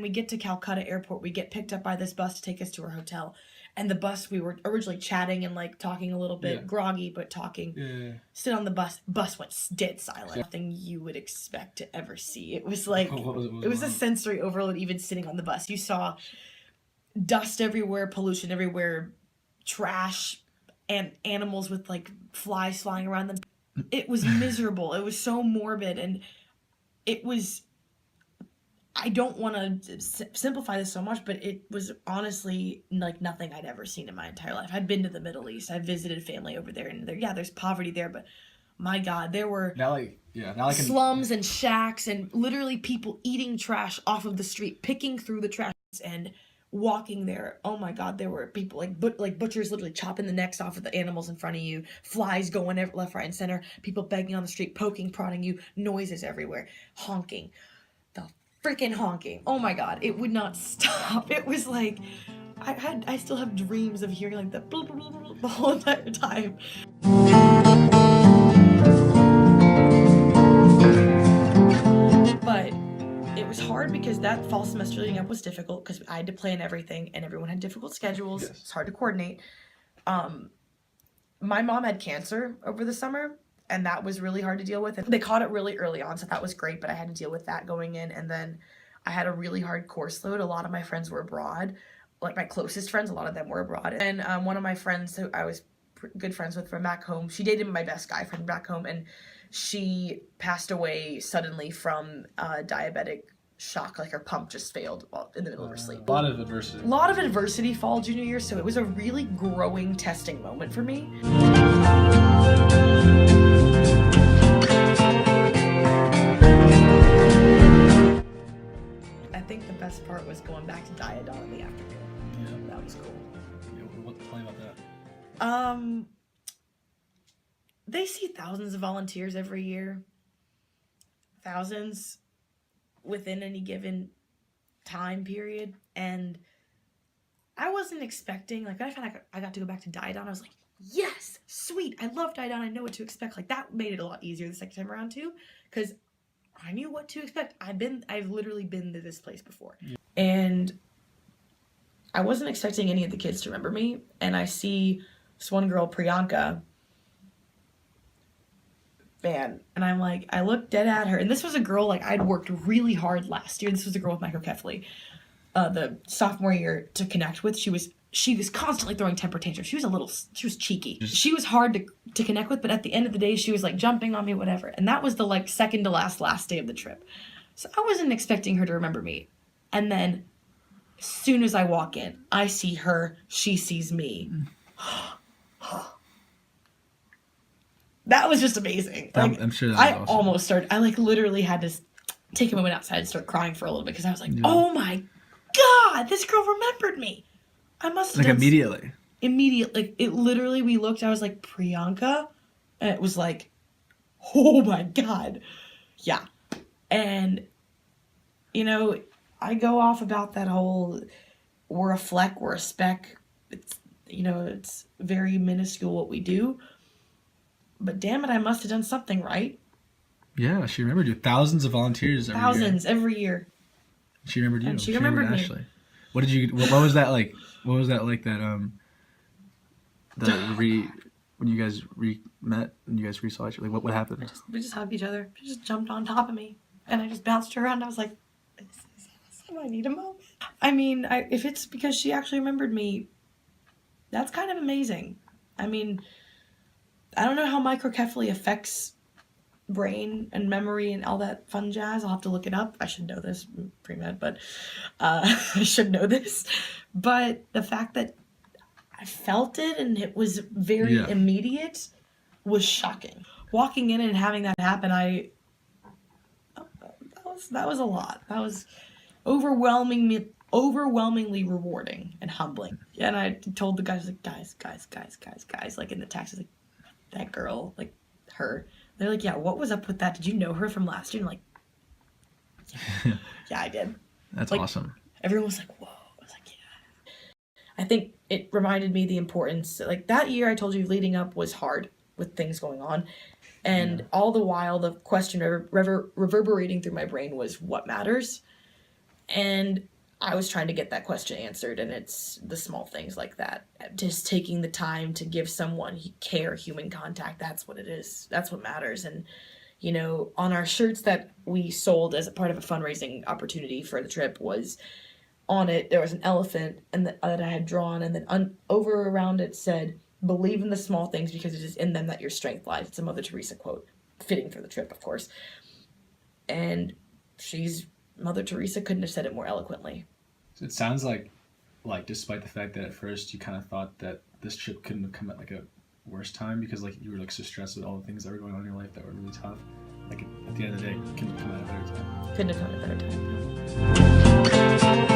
we get to Calcutta airport, we get picked up by this bus to take us to our hotel. And the bus, we were originally chatting and like talking a little bit, groggy, but talking. Yeah. Sit on the bus went dead silent. Nothing you would expect to ever see. It was like, it was a sensory overload even sitting on the bus. You saw dust everywhere, pollution everywhere, trash, and animals with like flies flying around them. It was miserable. It was so morbid, and it was, I don't want to simplify this so much, but it was honestly like nothing I'd ever seen in my entire life. I'd been to the Middle East. I visited family over there, and there's poverty there, but my God, there were slums and shacks and literally people eating trash off of the street, picking through the trash and walking there. Oh my God, there were people like butchers literally chopping the necks off of the animals in front of you, flies going left, right, and center, people begging on the street, poking, prodding you, noises everywhere, honking. Freaking honking. Oh my God, it would not stop. It was like I still have dreams of hearing like the blah, blah, blah, blah, the whole entire time. But it was hard because that fall semester leading up was difficult because I had to plan everything and everyone had difficult schedules. Yes. It's hard to coordinate. My mom had cancer over the summer, and that was really hard to deal with. And they caught it really early on, so that was great, but I had to deal with that going in. And then I had a really hard course load. A lot of my friends were abroad. Like my closest friends, a lot of them were abroad. And one of my friends who I was good friends with from back home, she dated my best guy friend back home, and she passed away suddenly from diabetic shock. Like her pump just failed while in the middle of her sleep. A lot of adversity. A lot of adversity fall junior year, so it was a really growing, testing moment for me. I think the best part was going back to Diadon in the afternoon. Yeah. That was cool. Yeah, tell me about that. They see thousands of volunteers every year. Thousands within any given time period. And I wasn't expecting, like, when I found out I got to go back to Diadon, I was like, yes, sweet. I love Diadon. I know what to expect. Like, that made it a lot easier the second time around, too, because I knew what to expect. I've literally been to this place before. Yeah. And I wasn't expecting any of the kids to remember me. And I see this one girl, Priyanka, man, and I'm like, I look dead at her. And this was a girl, like, I'd worked really hard last year. This was a girl with microcephaly, the sophomore year to connect with. She was constantly throwing temper tantrums. She was cheeky. She was hard to connect with, but at the end of the day, she was like jumping on me, whatever. And that was the like second to last day of the trip. So I wasn't expecting her to remember me. And then as soon as I walk in, I see her, she sees me. That was just amazing. Like, I'm sure that was awesome. Almost started, I like literally had to take a moment outside and start crying for a little bit because I was like, oh my God, this girl remembered me. I must have like immediately. Like it literally, we looked, I was like, Priyanka? And it was like, oh my God. Yeah. And, you know, I go off about that whole, we're a fleck, we're a speck. It's, you know, it's very minuscule what we do. But damn it, I must have done something right. Yeah, she remembered you. Thousands of volunteers every year. She remembered you. And she remembered me. Ashley. What did you? What was that like? What was that like? That when you guys met and you guys saw each other. Like what happened? We just hugged each other. She just jumped on top of me, and I just bounced her around. I was like, "Is this awesome? I need a moment." I mean, if it's because she actually remembered me, that's kind of amazing. I mean, I don't know how microcephaly affects brain and memory and all that fun jazz. I'll have to look it up. I should know this, pre-med, but I should know this. But the fact that I felt it and it was very immediate was shocking. Walking in and having that happen, that was a lot. That was overwhelmingly rewarding and humbling. And I told the guys, like, guys, like in the taxi, like, that girl, like her. They're like, yeah, what was up with that? Did you know her from last year? And I'm like, yeah, I did. That's like, awesome. Everyone was like, whoa. I was like, yeah. I think it reminded me the importance, like that year I told you leading up was hard with things going on. And all the while the question reverberating through my brain was what matters. And I was trying to get that question answered, and it's the small things like that. Just taking the time to give someone care, human contact, that's what it is. That's what matters. And, you know, on our shirts that we sold as a part of a fundraising opportunity for the trip was on it, there was an elephant and that I had drawn, and then over around it said, "Believe in the small things because it is in them that your strength lies." It's a Mother Teresa quote, fitting for the trip, of course. And Mother Teresa couldn't have said it more eloquently. So it sounds like despite the fact that at first you kind of thought that this trip couldn't have come at like a worse time because like you were like so stressed with all the things that were going on in your life that were really tough. Like at the end of the day, it couldn't have come at a better time. Couldn't have come at a better time.